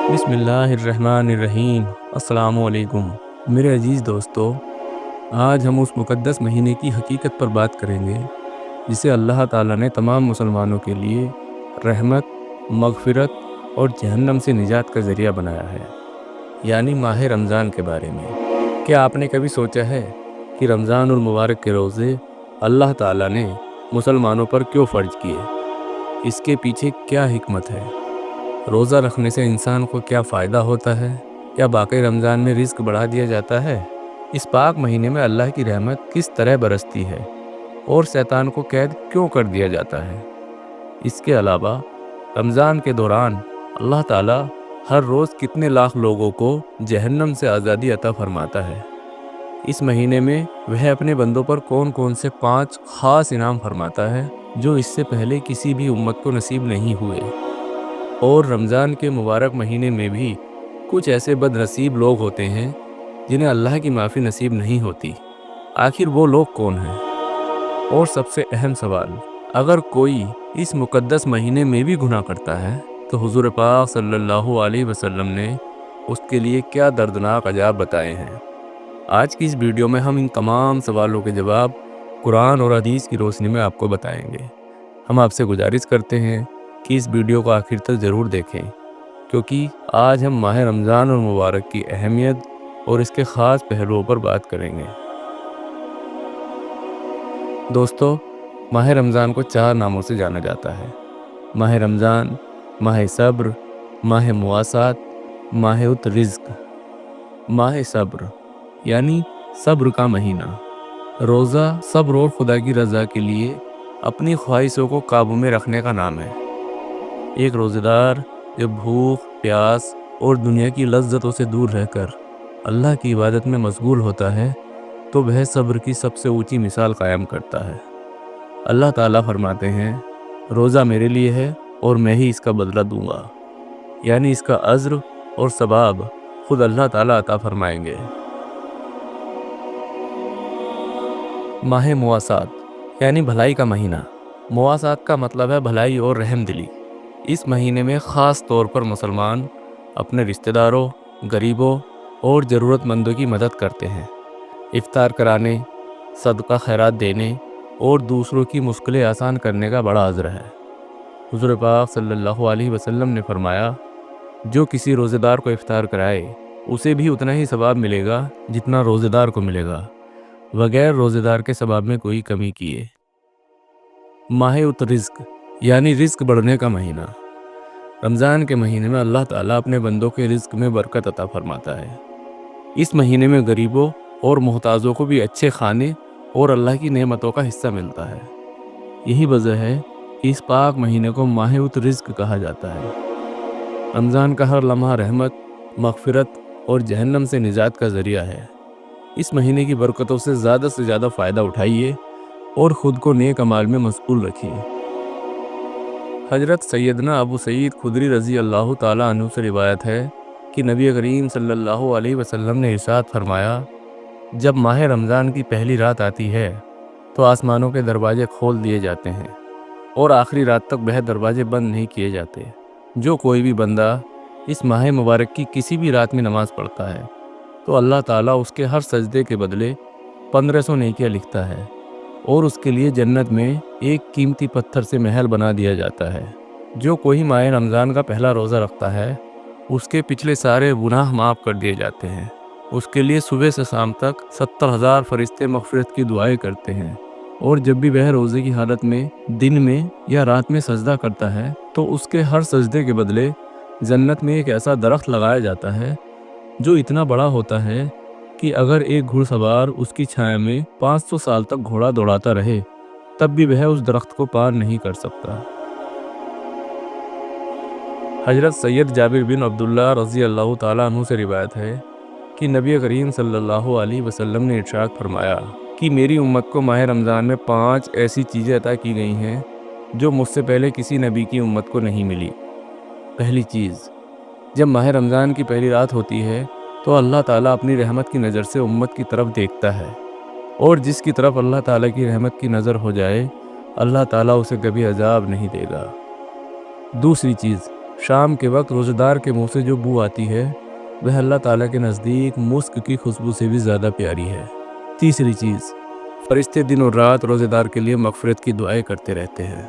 بسم اللہ الرحمن الرحیم۔ السلام علیکم میرے عزیز دوستو، آج ہم اس مقدس مہینے کی حقیقت پر بات کریں گے جسے اللہ تعالیٰ نے تمام مسلمانوں کے لیے رحمت، مغفرت اور جہنم سے نجات کا ذریعہ بنایا ہے، یعنی ماہ رمضان کے بارے میں۔ کیا آپ نے کبھی سوچا ہے کہ رمضان المبارک کے روزے اللہ تعالیٰ نے مسلمانوں پر کیوں فرض کیے؟ اس کے پیچھے کیا حکمت ہے؟ روزہ رکھنے سے انسان کو کیا فائدہ ہوتا ہے؟ کیا باقی رمضان میں رزق بڑھا دیا جاتا ہے؟ اس پاک مہینے میں اللہ کی رحمت کس طرح برستی ہے اور شیطان کو قید کیوں کر دیا جاتا ہے؟ اس کے علاوہ رمضان کے دوران اللہ تعالیٰ ہر روز کتنے لاکھ لوگوں کو جہنم سے آزادی عطا فرماتا ہے؟ اس مہینے میں وہ اپنے بندوں پر کون کون سے 5 خاص انعام فرماتا ہے جو اس سے پہلے کسی بھی امت کو نصیب نہیں ہوئے؟ اور رمضان کے مبارک مہینے میں بھی کچھ ایسے بد نصیب لوگ ہوتے ہیں جنہیں اللہ کی معافی نصیب نہیں ہوتی۔ آخر وہ لوگ کون ہیں؟ اور سب سے اہم سوال، اگر کوئی اس مقدس مہینے میں بھی گناہ کرتا ہے تو حضور پاک صلی اللہ علیہ وسلم نے اس کے لیے کیا دردناک عذاب بتائے ہیں؟ آج کی اس ویڈیو میں ہم ان تمام سوالوں کے جواب قرآن اور حدیث کی روشنی میں آپ کو بتائیں گے۔ ہم آپ سے گزارش کرتے ہیں کہ اس ویڈیو کو آخر تک ضرور دیکھیں، کیونکہ آج ہم ماہ رمضان المبارک کی اہمیت اور اس کے خاص پہلوؤں پر بات کریں گے۔ دوستو، ماہ رمضان کو 4 ناموں سے جانا جاتا ہے: ماہ رمضان، ماہ صبر، ماہ مواسات، ماہ رزق۔ ماہ صبر یعنی صبر کا مہینہ۔ روزہ صبر اور خدا کی رضا کے لیے اپنی خواہشوں کو قابو میں رکھنے کا نام ہے۔ ایک روزہ دار جب بھوک، پیاس اور دنیا کی لذتوں سے دور رہ کر اللہ کی عبادت میں مشغول ہوتا ہے تو وہ صبر کی سب سے اونچی مثال قائم کرتا ہے۔ اللہ تعالیٰ فرماتے ہیں، روزہ میرے لیے ہے اور میں ہی اس کا بدلہ دوں گا، یعنی اس کا اجر اور ثواب خود اللہ تعالیٰ عطا فرمائیں گے۔ ماہ مواسات یعنی بھلائی کا مہینہ۔ مواسات کا مطلب ہے بھلائی اور رحم دلی۔ اس مہینے میں خاص طور پر مسلمان اپنے رشتہ داروں، غریبوں اور ضرورت مندوں کی مدد کرتے ہیں۔ افطار کرانے، صدقہ خیرات دینے اور دوسروں کی مشکلیں آسان کرنے کا بڑا اجر ہے۔ حضور پاک صلی اللہ علیہ وسلم نے فرمایا، جو کسی روزہ دار کو افطار کرائے اسے بھی اتنا ہی ثواب ملے گا جتنا روزہ دار کو ملے گا، بغیر روزہ دار کے ثواب میں کوئی کمی کیے۔ ماہ رزق یعنی رزق بڑھنے کا مہینہ۔ رمضان کے مہینے میں اللہ تعالیٰ اپنے بندوں کے رزق میں برکت عطا فرماتا ہے۔ اس مہینے میں غریبوں اور محتاجوں کو بھی اچھے کھانے اور اللہ کی نعمتوں کا حصہ ملتا ہے۔ یہی وجہ ہے کہ اس پاک مہینے کو ماہ رزق کہا جاتا ہے۔ رمضان کا ہر لمحہ رحمت، مغفرت اور جہنم سے نجات کا ذریعہ ہے۔ اس مہینے کی برکتوں سے زیادہ فائدہ اٹھائیے اور خود کو نیک اعمال میں مشغول رکھیے۔ حضرت سیدنا ابو سعید خدری رضی اللہ تعالیٰ عنہ سے روایت ہے کہ نبی کریم صلی اللہ علیہ وسلم نے ارشاد فرمایا، جب ماہ رمضان کی پہلی رات آتی ہے تو آسمانوں کے دروازے کھول دیے جاتے ہیں اور آخری رات تک وہ دروازے بند نہیں کیے جاتے۔ جو کوئی بھی بندہ اس ماہ مبارک کی کسی بھی رات میں نماز پڑھتا ہے تو اللہ تعالیٰ اس کے ہر سجدے کے بدلے 1500 نیکیاں لکھتا ہے، اور اس کے لیے جنت میں ایک قیمتی پتھر سے محل بنا دیا جاتا ہے۔ جو کوئی ماہ رمضان کا پہلا روزہ رکھتا ہے اس کے پچھلے سارے گناہ معاف کر دیے جاتے ہیں۔ اس کے لیے صبح سے شام تک 70,000 فرشتے مغفرت کی دعائیں کرتے ہیں، اور جب بھی وہ روزے کی حالت میں دن میں یا رات میں سجدہ کرتا ہے تو اس کے ہر سجدے کے بدلے جنت میں ایک ایسا درخت لگایا جاتا ہے جو اتنا بڑا ہوتا ہے کہ اگر ایک گھڑ سوار اس کی چھایا میں 500 سال تک گھوڑا دوڑاتا رہے تب بھی وہ اس درخت کو پار نہیں کر سکتا۔ حضرت سید جابر بن عبداللہ رضی اللہ تعالیٰ عنہ سے روایت ہے کہ نبی کریم صلی اللہ علیہ وسلم نے ارشاد فرمایا کہ میری امت کو ماہ رمضان میں 5 ایسی چیزیں عطا کی گئی ہیں جو مجھ سے پہلے کسی نبی کی امت کو نہیں ملی۔ پہلی چیز، جب ماہ رمضان کی پہلی رات ہوتی ہے تو اللہ تعالیٰ اپنی رحمت کی نظر سے امت کی طرف دیکھتا ہے، اور جس کی طرف اللہ تعالیٰ کی رحمت کی نظر ہو جائے اللہ تعالیٰ اسے کبھی عذاب نہیں دے گا۔ دوسری چیز، شام کے وقت روزہ دار کے منہ سے جو بو آتی ہے وہ اللہ تعالیٰ کے نزدیک مسک کی خوشبو سے بھی زیادہ پیاری ہے۔ تیسری چیز، فرشتے دن اور رات روزہ دار کے لیے مغفرت کی دعائیں کرتے رہتے ہیں۔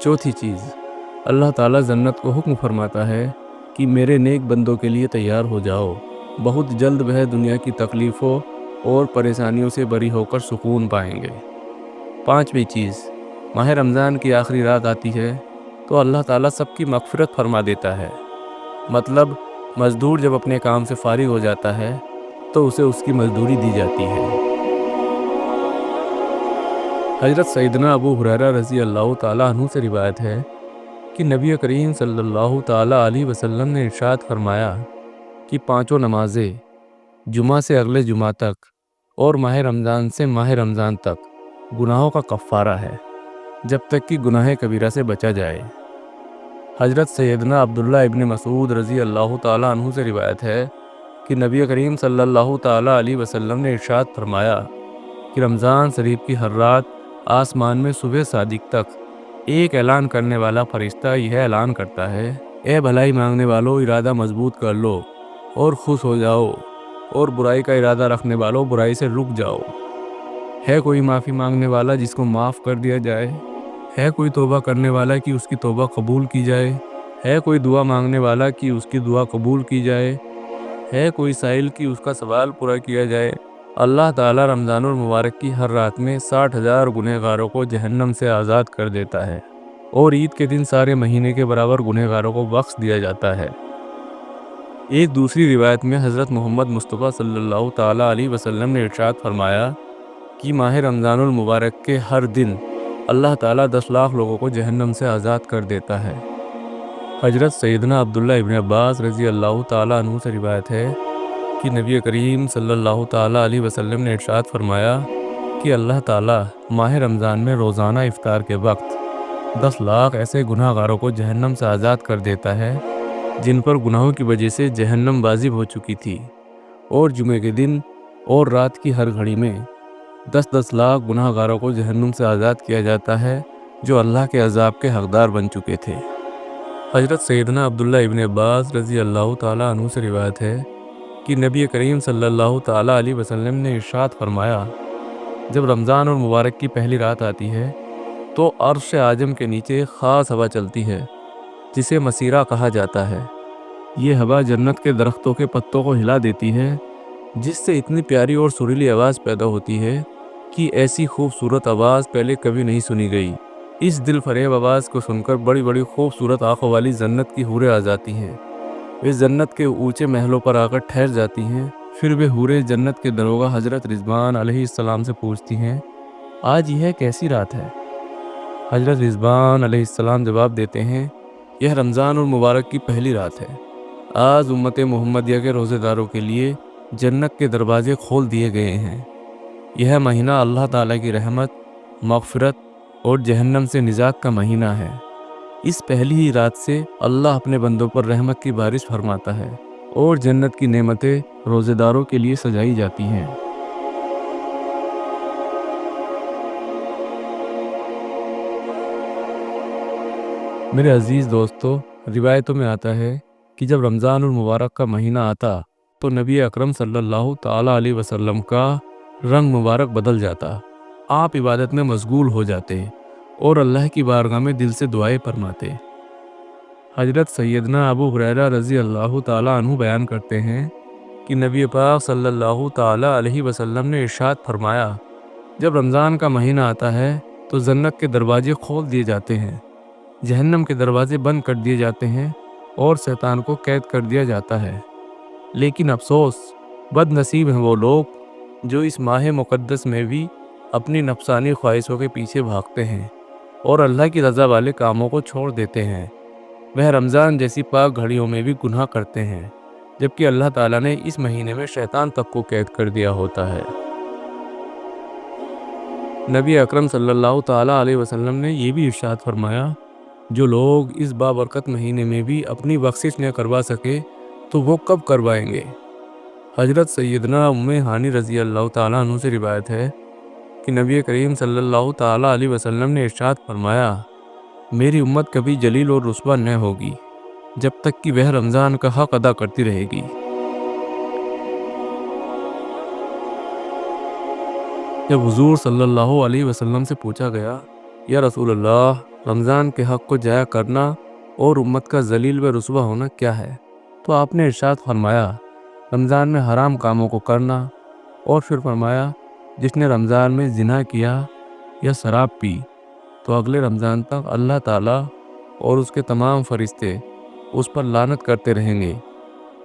چوتھی چیز، اللہ تعالیٰ جنت کو حکم فرماتا ہے کہ میرے نیک بندوں کے لیے تیار ہو جاؤ، بہت جلد وہ دنیا کی تکلیفوں اور پریشانیوں سے بری ہو کر سکون پائیں گے۔ پانچویں چیز، ماہ رمضان کی آخری رات آتی ہے تو اللہ تعالیٰ سب کی مغفرت فرما دیتا ہے۔ مطلب مزدور جب اپنے کام سے فارغ ہو جاتا ہے تو اسے اس کی مزدوری دی جاتی ہے۔ حضرت سیدنا ابو ہریرہ رضی اللہ تعالیٰ عنہ سے روایت ہے کہ نبی کریم صلی اللہ تعالیٰ علیہ وسلم نے ارشاد فرمایا کہ 5 نمازیں جمعہ سے اگلے جمعہ تک اور ماہ رمضان سے ماہ رمضان تک گناہوں کا کفارہ ہے جب تک کہ گناہ کبیرہ سے بچا جائے۔ حضرت سیدنا عبداللہ ابن مسعود رضی اللہ تعالیٰ عنہ سے روایت ہے کہ نبی کریم صلی اللہ تعالیٰ علیہ وسلم نے ارشاد فرمایا کہ رمضان شریف کی ہر رات آسمان میں صبح صادق تک ایک اعلان کرنے والا فرشتہ یہ اعلان کرتا ہے، اے بھلائی مانگنے والوں ارادہ مضبوط کر لو اور خوش ہو جاؤ، اور برائی کا ارادہ رکھنے والوں برائی سے رک جاؤ۔ ہے کوئی معافی مانگنے والا جس کو معاف کر دیا جائے؟ ہے کوئی توبہ کرنے والا کہ اس کی توبہ قبول کی جائے؟ ہے کوئی دعا مانگنے والا کہ اس کی دعا قبول کی جائے؟ ہے کوئی سائل کہ اس کا سوال پورا کیا جائے؟ اللہ تعالیٰ رمضان المبارک کی ہر رات میں 60,000 گنہگاروں کو جہنم سے آزاد کر دیتا ہے، اور عید کے دن سارے مہینے کے برابر گنہگاروں کو بخش دیا جاتا ہے۔ ایک دوسری روایت میں حضرت محمد مصطفیٰ صلی اللہ تعالیٰ علیہ وسلم نے ارشاد فرمایا کہ ماہ رمضان المبارک کے ہر دن اللہ تعالیٰ 10 لاکھ لوگوں کو جہنم سے آزاد کر دیتا ہے۔ حضرت سیدنا عبداللہ ابن عباس رضی اللہ تعالیٰ عنہ سے روایت ہے کہ نبی کریم صلی اللہ تعالیٰ علیہ وسلم نے ارشاد فرمایا کہ اللہ تعالیٰ ماہ رمضان میں روزانہ افطار کے وقت 10 لاکھ ایسے گناہ گاروں کو جہنم سے آزاد کر دیتا ہے جن پر گناہوں کی وجہ سے جہنم واجب ہو چکی تھی، اور جمعے کے دن اور رات کی ہر گھڑی میں 10 لاکھ گناہ گاروں کو جہنم سے آزاد کیا جاتا ہے جو اللہ کے عذاب کے حقدار بن چکے تھے۔ حضرت سیدنا عبداللہ ابن عباس رضی اللہ تعالیٰ عنہ سے روایت ہے کہ نبی کریم صلی اللہ تعالیٰ علیہ وسلم نے ارشاد فرمایا، جب رمضان اور مبارک کی پہلی رات آتی ہے تو عرش اعظم کے نیچے ایک خاص ہوا چلتی ہے جسے مسیرہ کہا جاتا ہے۔ یہ ہوا جنت کے درختوں کے پتوں کو ہلا دیتی ہے، جس سے اتنی پیاری اور سریلی آواز پیدا ہوتی ہے کہ ایسی خوبصورت آواز پہلے کبھی نہیں سنی گئی۔ اس دل فریب آواز کو سن کر بڑی بڑی خوبصورت آنکھوں والی جنت کی حوریں آ جاتی ہیں۔ وہ جنت کے اونچے محلوں پر آ کر ٹھہر جاتی ہیں۔ پھر وہ حوریں جنت کے دروگا حضرت رضوان علیہ السلام سے پوچھتی ہیں، آج یہ کیسی رات ہے؟ حضرت رضوان علیہ السلام جواب دیتے ہیں، یہ رمضان المبارک کی پہلی رات ہے۔ آج امت محمدیہ کے روزے داروں کے لیے جنت کے دروازے کھول دیے گئے ہیں۔ یہ مہینہ اللہ تعالیٰ کی رحمت، مغفرت اور جہنم سے نجات کا مہینہ ہے۔ اس پہلی ہی رات سے اللہ اپنے بندوں پر رحمت کی بارش فرماتا ہے اور جنت کی نعمتیں روزے داروں کے لیے سجائی جاتی ہیں۔ میرے عزیز دوستو، روایتوں میں آتا ہے کہ جب رمضان المبارک کا مہینہ آتا تو نبی اکرم صلی اللہ تعالیٰ علیہ وسلم کا رنگ مبارک بدل جاتا۔ آپ عبادت میں مشغول ہو جاتے اور اللہ کی بارگاہ میں دل سے دعائیں فرماتے۔ حضرت سیدنا ابو ہریرہ رضی اللہ تعالیٰ عنہ بیان کرتے ہیں کہ نبی پاک صلی اللہ تعالیٰ علیہ وسلم نے ارشاد فرمایا، جب رمضان کا مہینہ آتا ہے تو جنت کے دروازے کھول دیے جاتے ہیں، جہنم کے دروازے بند کر دیے جاتے ہیں اور شیطان کو قید کر دیا جاتا ہے۔ لیکن افسوس، بد نصیب ہیں وہ لوگ جو اس ماہ مقدس میں بھی اپنی نفسانی خواہشوں کے پیچھے بھاگتے ہیں اور اللہ کی رضا والے کاموں کو چھوڑ دیتے ہیں۔ وہ رمضان جیسی پاک گھڑیوں میں بھی گناہ کرتے ہیں، جبکہ اللہ تعالیٰ نے اس مہینے میں شیطان تک کو قید کر دیا ہوتا ہے۔ نبی اکرم صلی اللہ تعالیٰ علیہ وسلم نے یہ بھی ارشاد فرمایا، جو لوگ اس بابرکت مہینے میں بھی اپنی بخشش نہ کروا سکے تو وہ کب کروائیں گے؟ حضرت سیدنا ام ہانی رضی اللہ تعالیٰ عنہ سے روایت ہے کہ نبی کریم صلی اللہ تعالیٰ علیہ وسلم نے ارشاد فرمایا، میری امت کبھی جلیل اور رسوا نہ ہوگی جب تک کہ وہ رمضان کا حق ادا کرتی رہے گی۔ جب حضور صلی اللہ علیہ وسلم سے پوچھا گیا، یا رسول اللہ، رمضان کے حق کو ضائع کرنا اور امت کا ذلیل و رسوا ہونا کیا ہے؟ تو آپ نے ارشاد فرمایا، رمضان میں حرام کاموں کو کرنا، اور پھر فرمایا، جس نے رمضان میں زنا کیا یا شراب پی تو اگلے رمضان تک اللہ تعالیٰ اور اس کے تمام فرشتے اس پر لعنت کرتے رہیں گے،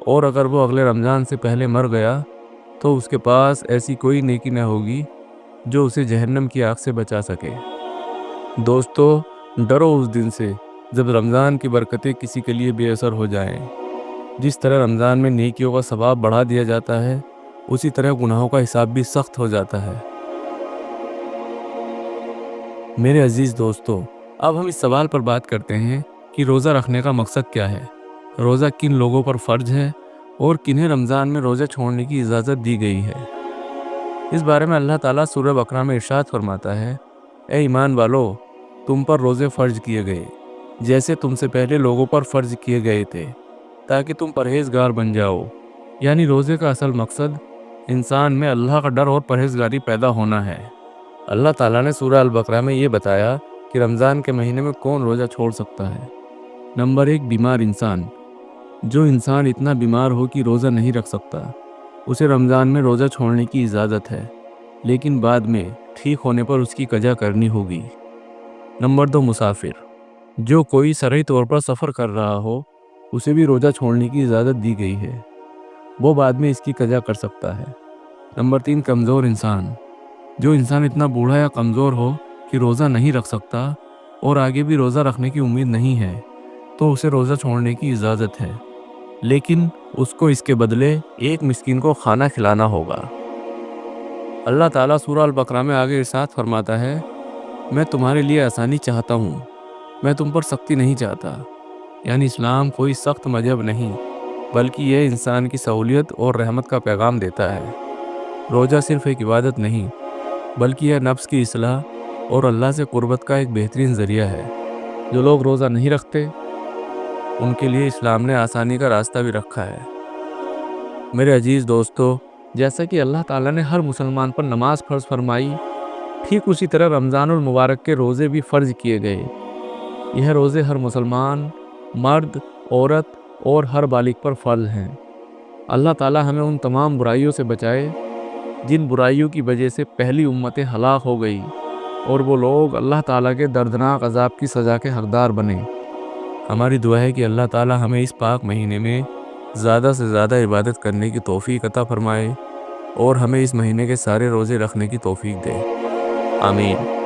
اور اگر وہ اگلے رمضان سے پہلے مر گیا تو اس کے پاس ایسی کوئی نیکی نہ ہوگی جو اسے جہنم کی آگ سے بچا سکے۔ دوستو، ڈرو اس دن سے جب رمضان کی برکتیں کسی کے لیے بے اثر ہو جائیں۔ جس طرح رمضان میں نیکیوں کا ثواب بڑھا دیا جاتا ہے، اسی طرح گناہوں کا حساب بھی سخت ہو جاتا ہے۔ میرے عزیز دوستو، اب ہم اس سوال پر بات کرتے ہیں کہ روزہ رکھنے کا مقصد کیا ہے، روزہ کن لوگوں پر فرض ہے، اور کنہیں رمضان میں روزہ چھوڑنے کی اجازت دی گئی ہے۔ اس بارے میں اللہ تعالیٰ سورہ بقرہ میں ارشاد فرماتا ہے، اے ایمان والو، تم پر روزے فرض کیے گئے جیسے تم سے پہلے لوگوں پر فرض کیے گئے تھے، تاکہ تم پرہیزگار بن جاؤ۔ یعنی روزے کا اصل مقصد انسان میں اللہ کا ڈر اور پرہیزگاری پیدا ہونا ہے۔ اللہ تعالیٰ نے سورہ البقرہ میں یہ بتایا کہ رمضان کے مہینے میں کون روزہ چھوڑ سکتا ہے۔ نمبر 1، بیمار انسان۔ جو انسان اتنا بیمار ہو کہ روزہ نہیں رکھ سکتا، اسے رمضان میں روزہ چھوڑنے کی اجازت ہے، لیکن بعد میں ٹھیک ہونے پر اس کی قضا کرنی ہوگی۔ نمبر 2، مسافر۔ جو کوئی شرعی طور پر سفر کر رہا ہو، اسے بھی روزہ چھوڑنے کی اجازت دی گئی ہے، وہ بعد میں اس کی قضا کر سکتا ہے۔ نمبر 3، کمزور انسان۔ جو انسان اتنا بوڑھا یا کمزور ہو کہ روزہ نہیں رکھ سکتا اور آگے بھی روزہ رکھنے کی امید نہیں ہے، تو اسے روزہ چھوڑنے کی اجازت ہے، لیکن اس کو اس کے بدلے ایک مسکین کو کھانا کھلانا ہوگا۔ اللہ تعالیٰ سورہ البقرہ میں آگے ارشاد فرماتا ہے، میں تمہارے لیے آسانی چاہتا ہوں، میں تم پر سختی نہیں چاہتا۔ یعنی اسلام کوئی سخت مذہب نہیں، بلکہ یہ انسان کی سہولت اور رحمت کا پیغام دیتا ہے۔ روزہ صرف ایک عبادت نہیں، بلکہ یہ نفس کی اصلاح اور اللہ سے قربت کا ایک بہترین ذریعہ ہے۔ جو لوگ روزہ نہیں رکھتے، ان کے لیے اسلام نے آسانی کا راستہ بھی رکھا ہے۔ میرے عزیز دوستو، جیسا کہ اللہ تعالیٰ نے ہر مسلمان پر نماز فرض فرمائی، ٹھیک اسی طرح رمضان المبارک کے روزے بھی فرض کیے گئے۔ یہ روزے ہر مسلمان، مرد، عورت اور ہر بالغ پر فرض ہیں۔ اللہ تعالیٰ ہمیں ان تمام برائیوں سے بچائے جن برائیوں کی وجہ سے پہلی امتیں ہلاک ہو گئی، اور وہ لوگ اللہ تعالیٰ کے دردناک عذاب کی سزا کے حقدار بنے۔ ہماری دعا ہے کہ اللہ تعالیٰ ہمیں اس پاک مہینے میں زیادہ سے زیادہ عبادت کرنے کی توفیق عطا فرمائے، اور ہمیں اس مہینے کے سارے روزے رکھنے کی توفیق دے۔ آمین۔